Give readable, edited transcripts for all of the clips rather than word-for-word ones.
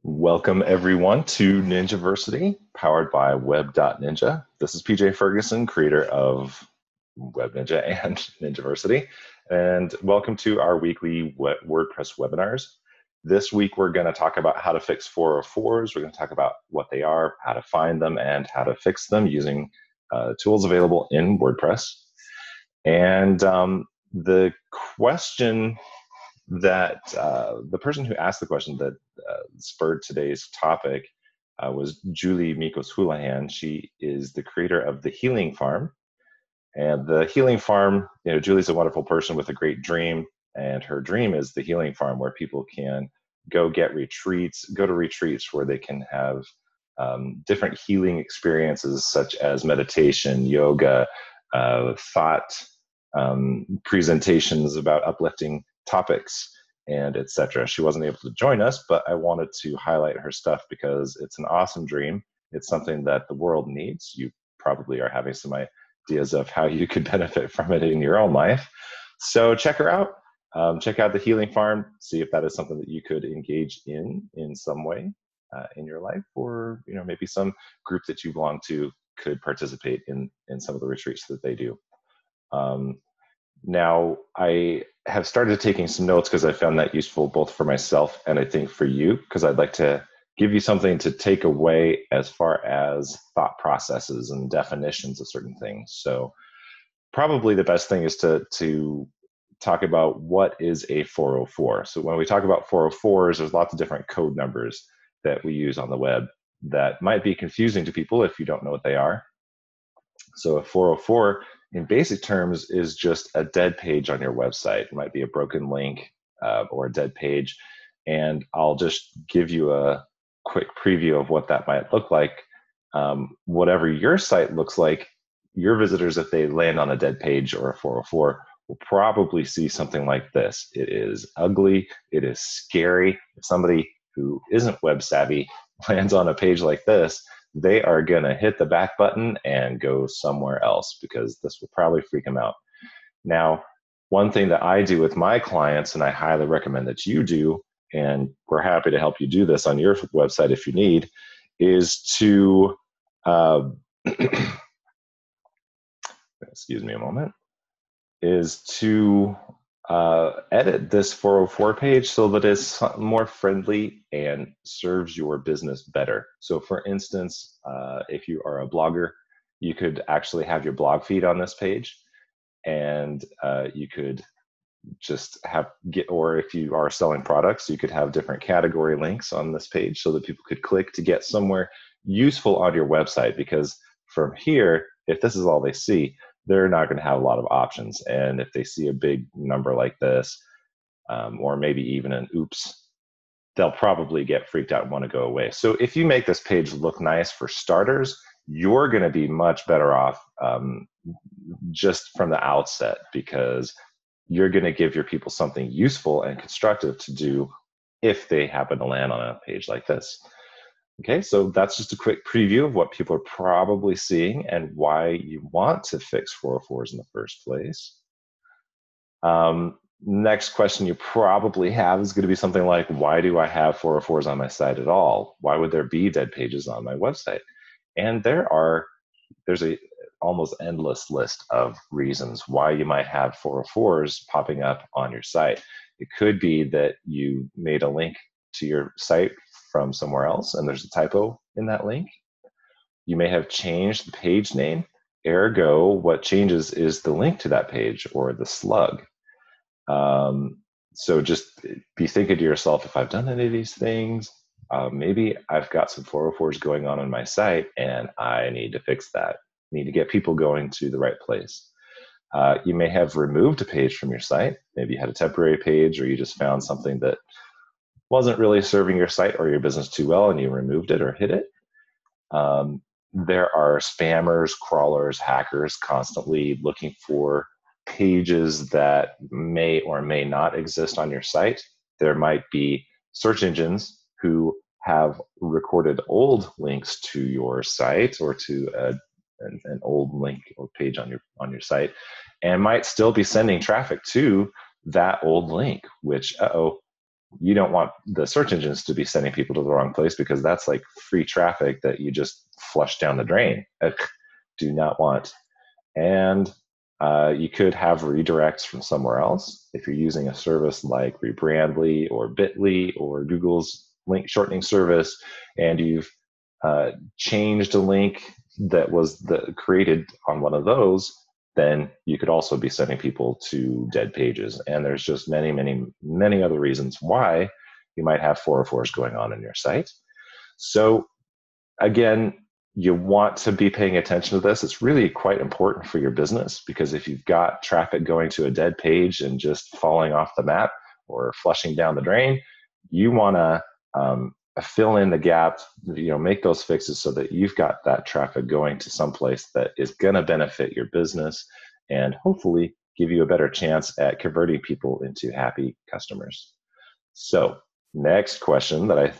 Welcome everyone to Ninjaversity, powered by Web.Ninja. This is PJ Ferguson, creator of Web Ninja and Ninjaversity, and welcome to our weekly WordPress webinars. This week we're going to talk about how to fix 404s. We're going to talk about what they are, how to find them, and how to fix them using tools available in WordPress. And the question that the person who asked the question that spurred today's topic was Julie Mikos Houlihan. She is the creator of The Healing Farm. And The Healing Farm, Julie's a wonderful person with a great dream. And her dream is the Healing Farm, where people can go to retreats where they can have different healing experiences, such as meditation, yoga, thought presentations about uplifting topics, and etc. She wasn't able to join us, but I wanted to highlight her stuff because it's an awesome dream. It's something that the world needs. You probably are having some ideas of how you could benefit from it in your own life. So check her out. Check out The Healing Farm. See if that is something that you could engage in some way in your life, or maybe some group that you belong to could participate in some of the retreats that they do. Now, I have started taking some notes because I found that useful both for myself and I think for you, because I'd like to give you something to take away as far as thought processes and definitions of certain things. So probably the best thing is to talk about what is a 404. So when we talk about 404s, there's lots of different code numbers that we use on the web that might be confusing to people if you don't know what they are. So a 404, in basic terms, is just a dead page on your website. It might be a broken link or a dead page. And I'll just give you a quick preview of what that might look like. Whatever your site looks like, your visitors, if they land on a dead page or a 404, will probably see something like this. It is ugly. It is scary. If somebody who isn't web savvy lands on a page like this, they are going to hit the back button and go somewhere else because this will probably freak them out. Now, one thing that I do with my clients, and I highly recommend that you do, and we're happy to help you do this on your website if you need, is to, excuse me a moment, is to edit this 404 page so that it's more friendly and serves your business better. So for instance, if you are a blogger, you could actually have your blog feed on this page, and you could just or if you are selling products, you could have different category links on this page so that people could click to get somewhere useful on your website, because from here, if this is all they see, they're not going to have a lot of options. And if they see a big number like this, or maybe even an oops, they'll probably get freaked out and want to go away. So if you make this page look nice for starters, you're going to be much better off just from the outset, because you're going to give your people something useful and constructive to do if they happen to land on a page like this. Okay, so that's just a quick preview of what people are probably seeing and why you want to fix 404s in the first place. Next question you probably have is going to be something like, why do I have 404s on my site at all? Why would there be dead pages on my website? And there's a almost endless list of reasons why you might have 404s popping up on your site. It could be that you made a link to your site from somewhere else and there's a typo in that link. You may have changed the page name, ergo what changes is the link to that page or the slug. So just be thinking to yourself, if I've done any of these things, maybe I've got some 404s going on my site and I need to fix that. I need to get people going to the right place. You may have removed a page from your site. Maybe you had a temporary page, or you just found something that wasn't really serving your site or your business too well and you removed it or hid it. There are spammers, crawlers, hackers constantly looking for pages that may or may not exist on your site. There might be search engines who have recorded old links to your site or to an old link or page on your site, and might still be sending traffic to that old link, which, you don't want the search engines to be sending people to the wrong place, because that's like free traffic that you just flush down the drain. Do not want. And you could have redirects from somewhere else. If you're using a service like Rebrandly or Bitly or Google's link shortening service, and you've changed a link that was created on one of those, then you could also be sending people to dead pages. And there's just many, many, many other reasons why you might have 404s going on in your site. So again, you want to be paying attention to this. It's really quite important for your business, because if you've got traffic going to a dead page and just falling off the map or flushing down the drain, you want to fill in the gap, make those fixes so that you've got that traffic going to someplace that is going to benefit your business and hopefully give you a better chance at converting people into happy customers. So next question that I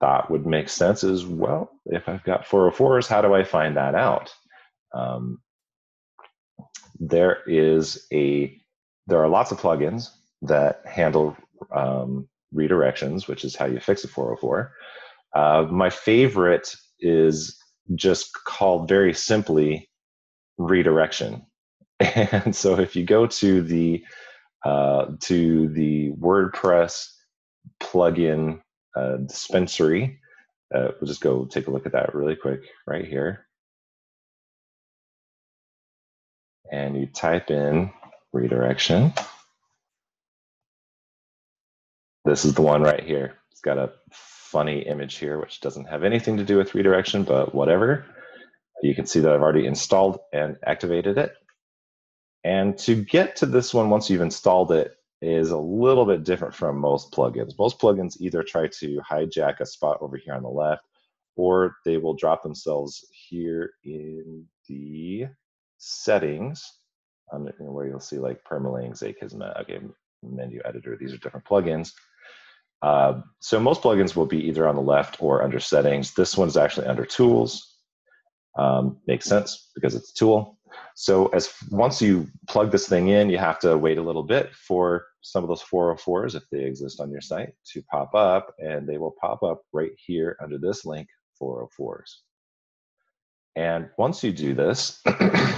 thought would make sense is, well, if I've got 404s, how do I find that out? There are lots of plugins that handle redirections, which is how you fix a 404. My favorite is just called very simply Redirection. And so if you go to the WordPress plugin dispensary, we'll just go take a look at that really quick right here. And you type in Redirection. This is the one right here. It's got a funny image here, which doesn't have anything to do with redirection, but whatever. You can see that I've already installed and activated it. And to get to this one, once you've installed it, is a little bit different from most plugins. Most plugins either try to hijack a spot over here on the left, or they will drop themselves here in the settings, where you'll see like permalinks, Akismet, okay, menu editor. These are different plugins. So most plugins will be either on the left or under settings. This one's actually under tools. Makes sense because it's a tool. So once you plug this thing in, you have to wait a little bit for some of those 404s, if they exist on your site, to pop up, and they will pop up right here under this link, 404s. And once you do this,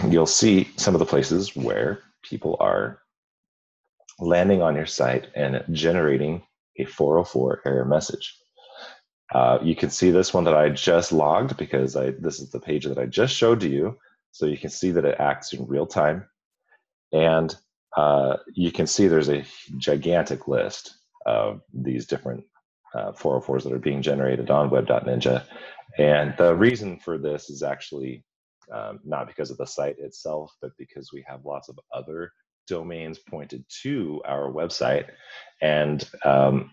you'll see some of the places where people are landing on your site and generating a 404 error message. You can see this one that I just logged, because this is the page that I just showed to you. So you can see that it acts in real time. And you can see there's a gigantic list of these different 404s that are being generated on web.ninja. And the reason for this is actually not because of the site itself, but because we have lots of other domains pointed to our website. And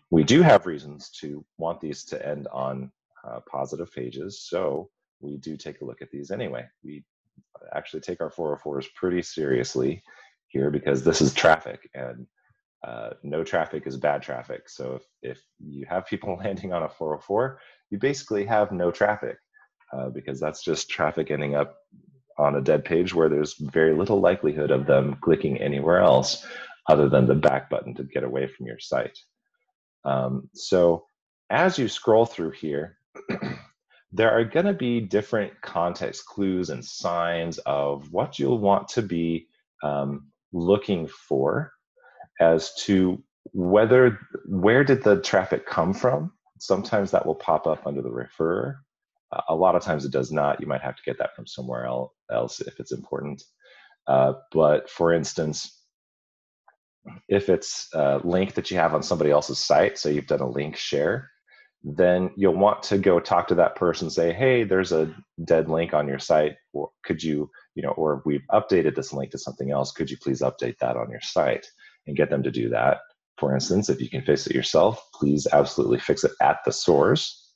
we do have reasons to want these to end on positive pages. So we do take a look at these anyway. We actually take our 404s pretty seriously here, because this is traffic, and no traffic is bad traffic. So if you have people landing on a 404, you basically have no traffic, because that's just traffic ending up on a dead page where there's very little likelihood of them clicking anywhere else other than the back button to get away from your site. So as you scroll through here, there are going to be different context clues and signs of what you'll want to be looking for as to where did the traffic come from. Sometimes that will pop up under the referrer. A lot of times it does not. You might have to get that from somewhere else if it's important. But for instance, if it's a link that you have on somebody else's site, so you've done a link share, then you'll want to go talk to that person, say, hey, there's a dead link on your site, or could you, or we've updated this link to something else, could you please update that on your site, and get them to do that. For instance, if you can fix it yourself, please absolutely fix it at the source.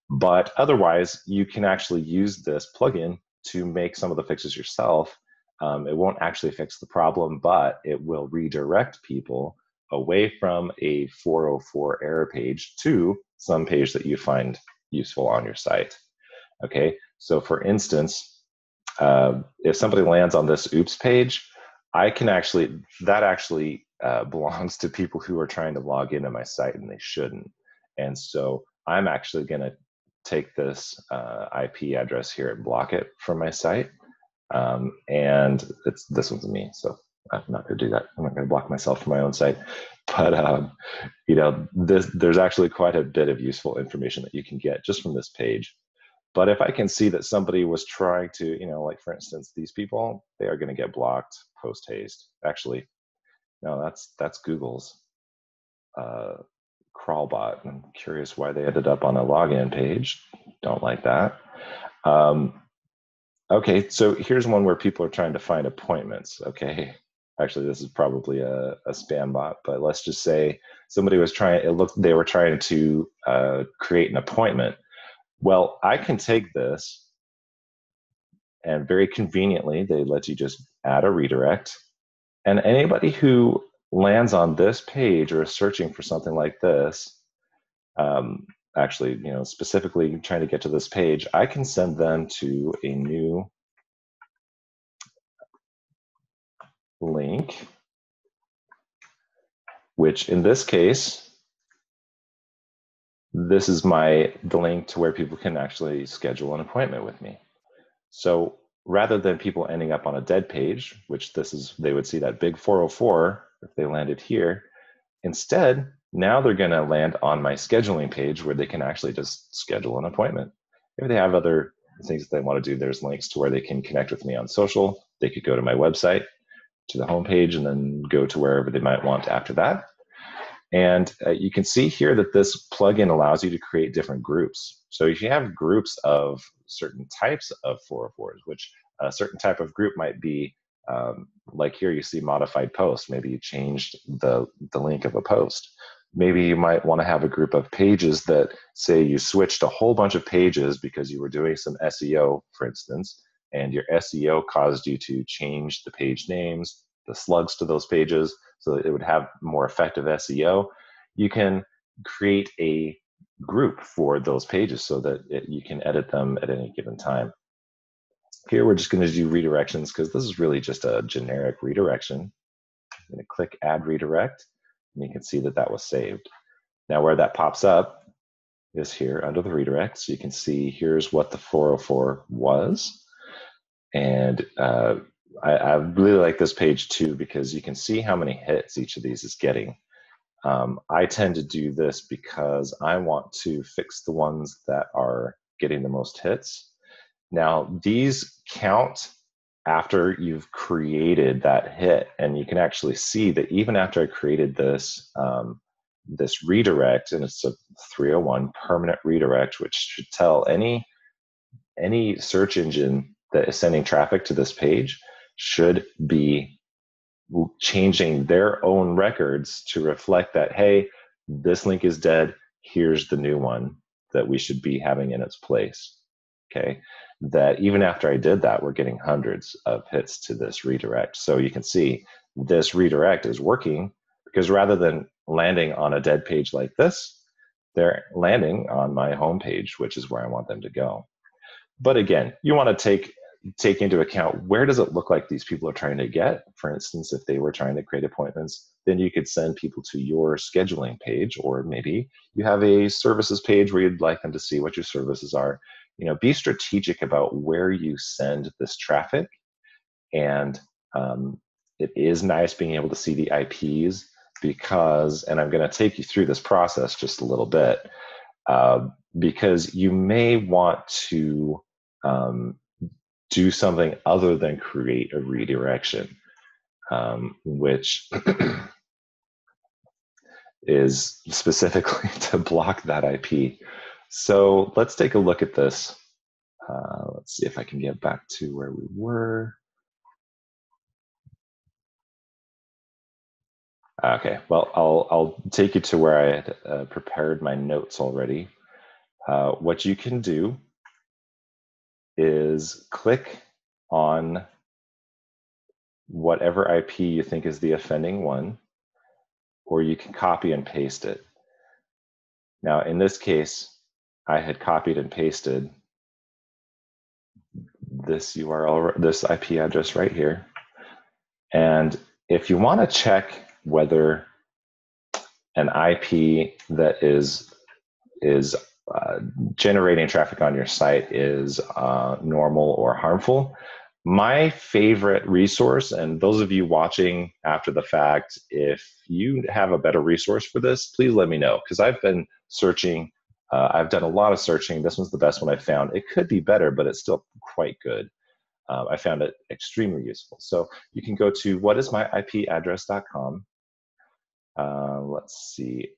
But otherwise, you can actually use this plugin to make some of the fixes yourself. It won't actually fix the problem, but it will redirect people away from a 404 error page to some page that you find useful on your site. Okay, so for instance, if somebody lands on this oops page, that actually belongs to people who are trying to log into my site and they shouldn't. And so I'm actually going to take this IP address here and block it from my site. And this one's me, so I'm not going to do that. I'm not going to block myself from my own site. But you know, there's actually quite a bit of useful information that you can get just from this page. But if I can see that somebody was trying to, you know, like for instance, these people, they are going to get blocked post haste. Actually, no, that's Google's crawl bot. I'm curious why they ended up on a login page. Don't like that. Okay, so here's one where people are trying to find appointments. Okay, actually, this is probably a spam bot, but let's just say somebody was trying. They were trying to create an appointment. Well, I can take this, and very conveniently, they let you just add a redirect, and anybody who lands on this page or is searching for something like this, actually, you know, specifically trying to get to this page, I can send them to a new link, which in this case, this is the link to where people can actually schedule an appointment with me. So rather than people ending up on a dead page, which they would see that big 404 if they landed here, instead, now they're going to land on my scheduling page where they can actually just schedule an appointment. If they have other things that they want to do, there's links to where they can connect with me on social. They could go to my website, to the homepage, and then go to wherever they might want after that. And you can see here that this plugin allows you to create different groups. So if you have groups of certain types of 404s, which a certain type of group might be, like here you see modified post. Maybe you changed the link of a post. Maybe you might want to have a group of pages that say you switched a whole bunch of pages because you were doing some SEO, for instance, and your SEO caused you to change the page names, the slugs to those pages, so that it would have more effective SEO. You can create a group for those pages so that you can edit them at any given time. Here we're just going to do redirections because this is really just a generic redirection. I'm going to click Add Redirect, and you can see that that was saved. Now where that pops up is here under the redirect. So you can see here's what the 404 was. And I really like this page too because you can see how many hits each of these is getting. I tend to do this because I want to fix the ones that are getting the most hits. Now these count after you've created that hit, and you can actually see that even after I created this this redirect, and it's a 301 permanent redirect, which should tell any search engine that is sending traffic to this page should be changing their own records to reflect that, hey, this link is dead, here's the new one that we should be having in its place. Okay, that even after I did that, we're getting hundreds of hits to this redirect. So you can see this redirect is working because rather than landing on a dead page like this, they're landing on my home page, which is where I want them to go. But again, you want to take into account, where does it look like these people are trying to get? For instance, if they were trying to create appointments, then you could send people to your scheduling page, or maybe you have a services page where you'd like them to see what your services are. You know, be strategic about where you send this traffic. And it is nice being able to see the IPs because, and I'm going to take you through this process just a little bit, because you may want to do something other than create a redirection, which is specifically to block that IP. So let's take a look at this. Let's see if I can get back to where we were. Okay, well, I'll take you to where I had prepared my notes already. What you can do is click on whatever IP you think is the offending one, or you can copy and paste it. Now, in this case, I had copied and pasted this URL, this IP address right here. And if you want to check whether an IP that is generating traffic on your site is normal or harmful. My favorite resource, and those of you watching after the fact, if you have a better resource for this, please let me know, because I've been searching. I've done a lot of searching. This one's the best one I found. It could be better, but it's still quite good. I found it extremely useful. So you can go to whatismyipaddress.com. Let's see.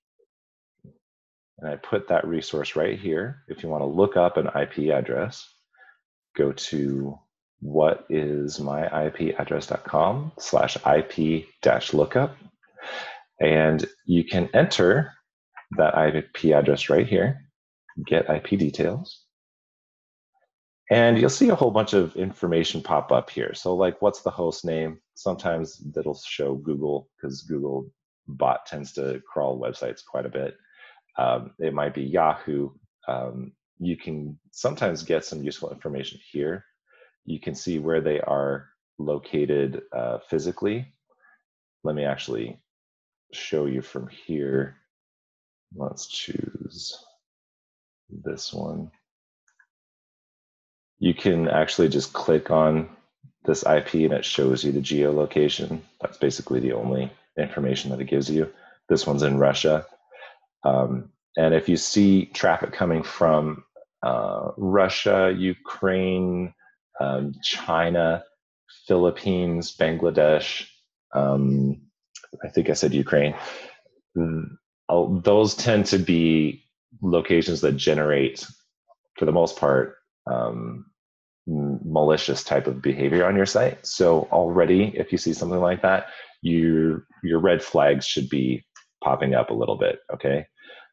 And I put that resource right here. If you want to look up an IP address, go to whatismyipaddress.com/IP-lookup. And you can enter that IP address right here, get IP details. And you'll see a whole bunch of information pop up here. So like, what's the host name? Sometimes that'll show Google, because Google bot tends to crawl websites quite a bit. It might be Yahoo. You can sometimes get some useful information here. You can see where they are located physically. Let me actually show you from here. Let's choose this one. You can actually just click on this IP and it shows you the geolocation. That's basically the only information that it gives you. This one's in Russia. And if you see traffic coming from Russia, Ukraine, China, Philippines, Bangladesh, I think I said Ukraine, those tend to be locations that generate, for the most part, malicious type of behavior on your site. So already, if you see something like that, your red flags should be popping up a little bit, okay?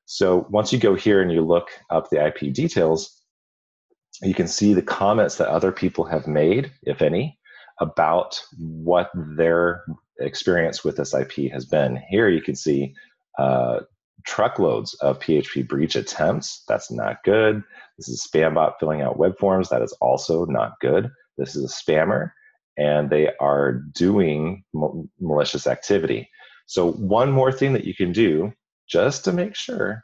So once you go here and you look up the IP details, you can see the comments that other people have made, if any, about what their experience with this IP has been. Here you can see truckloads of PHP breach attempts. That's not good. This is a spam bot filling out web forms. That is also not good. This is a spammer, and they are doing malicious activity. So one more thing that you can do, just to make sure,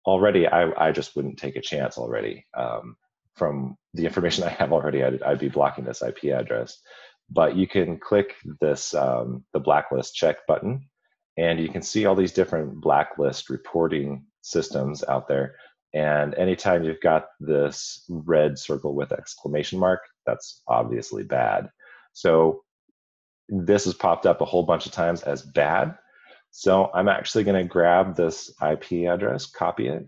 already I just wouldn't take a chance already. From the information I have already, I'd be blocking this IP address. But you can click this, the Blacklist Check button, and you can see all these different blacklist reporting systems out there. And anytime you've got this red circle with exclamation mark, that's obviously bad. So this has popped up a whole bunch of times as bad. So I'm actually going to grab this IP address, copy it.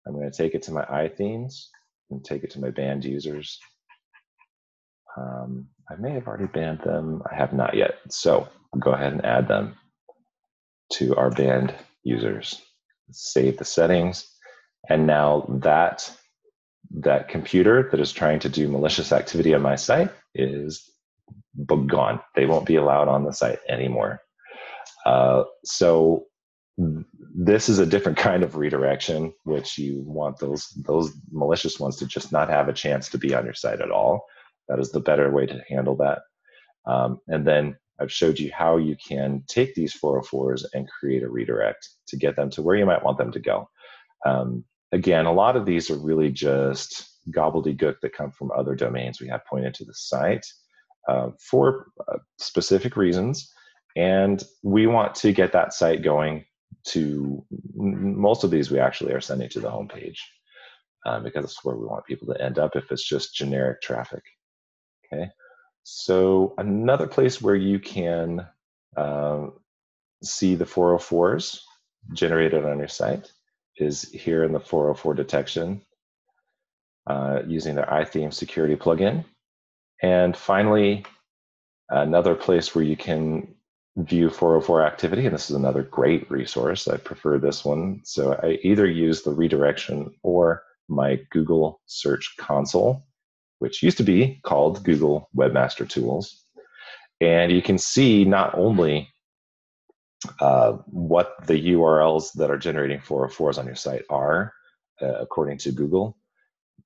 I'm going to take it to my iThemes and take it to my banned users. I may have already banned them. I have not yet. So I'll go ahead and add them to our banned users. Save the settings. And now that computer that is trying to do malicious activity on my site is gone. They won't be allowed on the site anymore. So this is a different kind of redirection, which you want those malicious ones to just not have a chance to be on your site at all. That is the better way to handle that. And then I've showed you how you can take these 404s and create a redirect to get them to where you might want them to go. Again, a lot of these are really just gobbledygook that come from other domains we have pointed to the site for specific reasons. And we want to get that site going to, most of these we actually are sending to the homepage because it's where we want people to end up if it's just generic traffic. Okay, so another place where you can see the 404s generated on your site is here in the 404 detection using their iTheme security plugin. And finally, another place where you can view 404 activity, and this is another great resource. I prefer this one. So I either use the Redirection or my Google Search Console, which used to be called Google Webmaster Tools. And you can see not only what the URLs that are generating 404s on your site are, according to Google.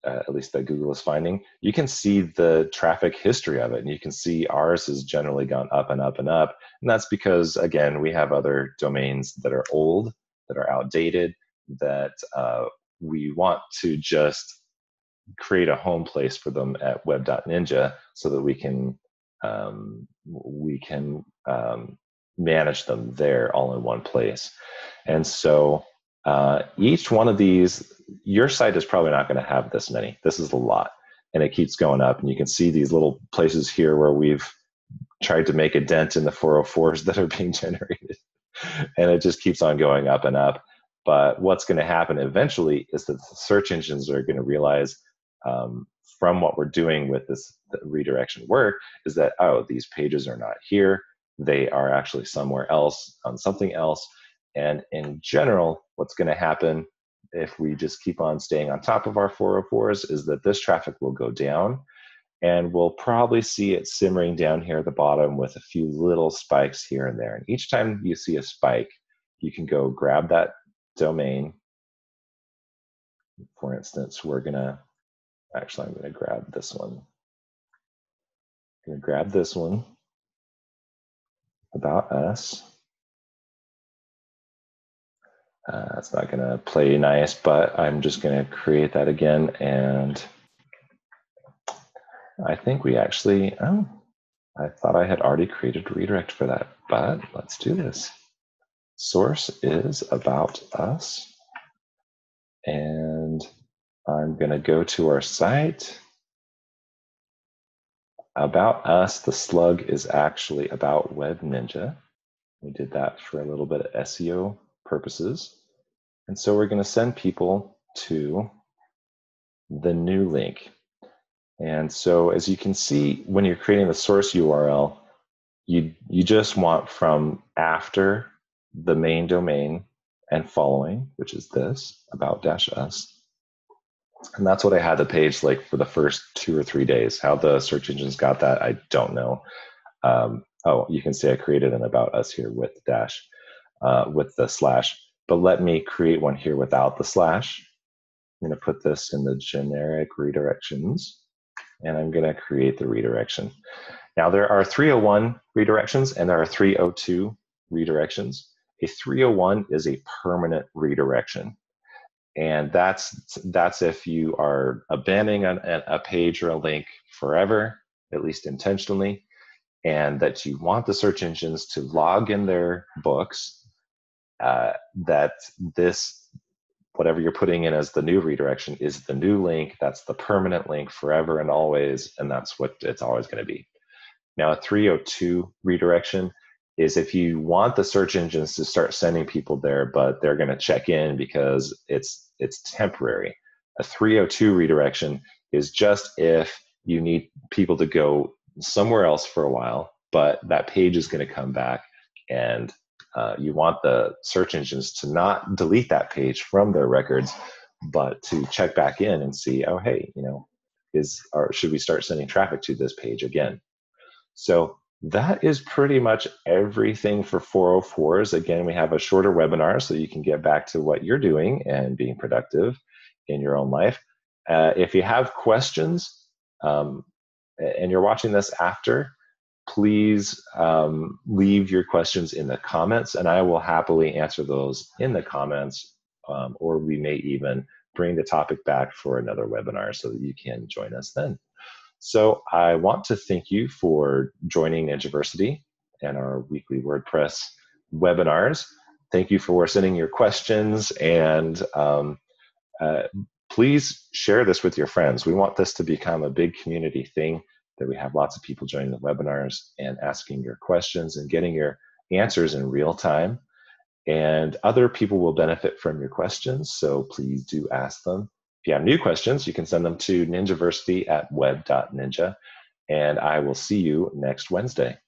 at least that Google is finding, you can see the traffic history of it. And you can see ours has generally gone up and up and up. And that's because, again, we have other domains that are old, that are outdated, that we want to just create a home place for them at web.ninja so that we can manage them there all in one place. And so each one of these, your site is probably not going to have this many. This is a lot, and it keeps going up. And you can see these little places here where we've tried to make a dent in the 404s that are being generated, and it just keeps on going up and up. But what's going to happen eventually is that the search engines are going to realize from what we're doing with this redirection work is that, oh, these pages are not here. They are actually somewhere else on something else. And in general, what's going to happen if we just keep on staying on top of our 404s is that this traffic will go down, and we'll probably see it simmering down here at the bottom with a few little spikes here and there. And each time you see a spike, you can go grab that domain. For instance, I'm going to grab this one. I'm going to grab this one, About Us. It's not going to play nice, but I'm just going to create that again. And I think we actually, I thought I had already created a redirect for that, but let's do this. Source is About Us. And I'm going to go to our site. About Us, the slug is actually about Web Ninja. We did that for a little bit of SEO purposes. And so we're going to send people to the new link. And so as you can see, when you're creating the source URL, you just want from after the main domain and following, which is this, about-us. And that's what I had the page like for the first 2 or 3 days. How the search engines got that, I don't know. Oh, you can see I created an About Us here with the slash. But let me create one here without the slash. I'm going to put this in the generic redirections, and I'm going to create the redirection. Now, there are 301 redirections, and there are 302 redirections. A 301 is a permanent redirection. And that's if you are abandoning a page or a link forever, at least intentionally, and that you want the search engines to log in their books that this, whatever you're putting in as the new redirection is the new link. That's the permanent link forever and always, and that's what it's always going to be. Now, a 302 redirection is if you want the search engines to start sending people there, but they're going to check in because it's temporary. A 302 redirection is just if you need people to go somewhere else for a while, but that page is going to come back, and you want the search engines to not delete that page from their records, but to check back in and see, oh, hey, should we start sending traffic to this page again? So that is pretty much everything for 404s. Again, we have a shorter webinar so you can get back to what you're doing and being productive in your own life. If you have questions and you're watching this after, please leave your questions in the comments, and I will happily answer those in the comments, or we may even bring the topic back for another webinar so that you can join us then. So I want to thank you for joining Ninjaversity and our weekly WordPress webinars. Thank you for sending your questions, and please share this with your friends. We want this to become a big community thing, that we have lots of people joining the webinars and asking your questions and getting your answers in real time. And other people will benefit from your questions, so please do ask them. If you have new questions, you can send them to ninjaversity@web.ninja, and I will see you next Wednesday.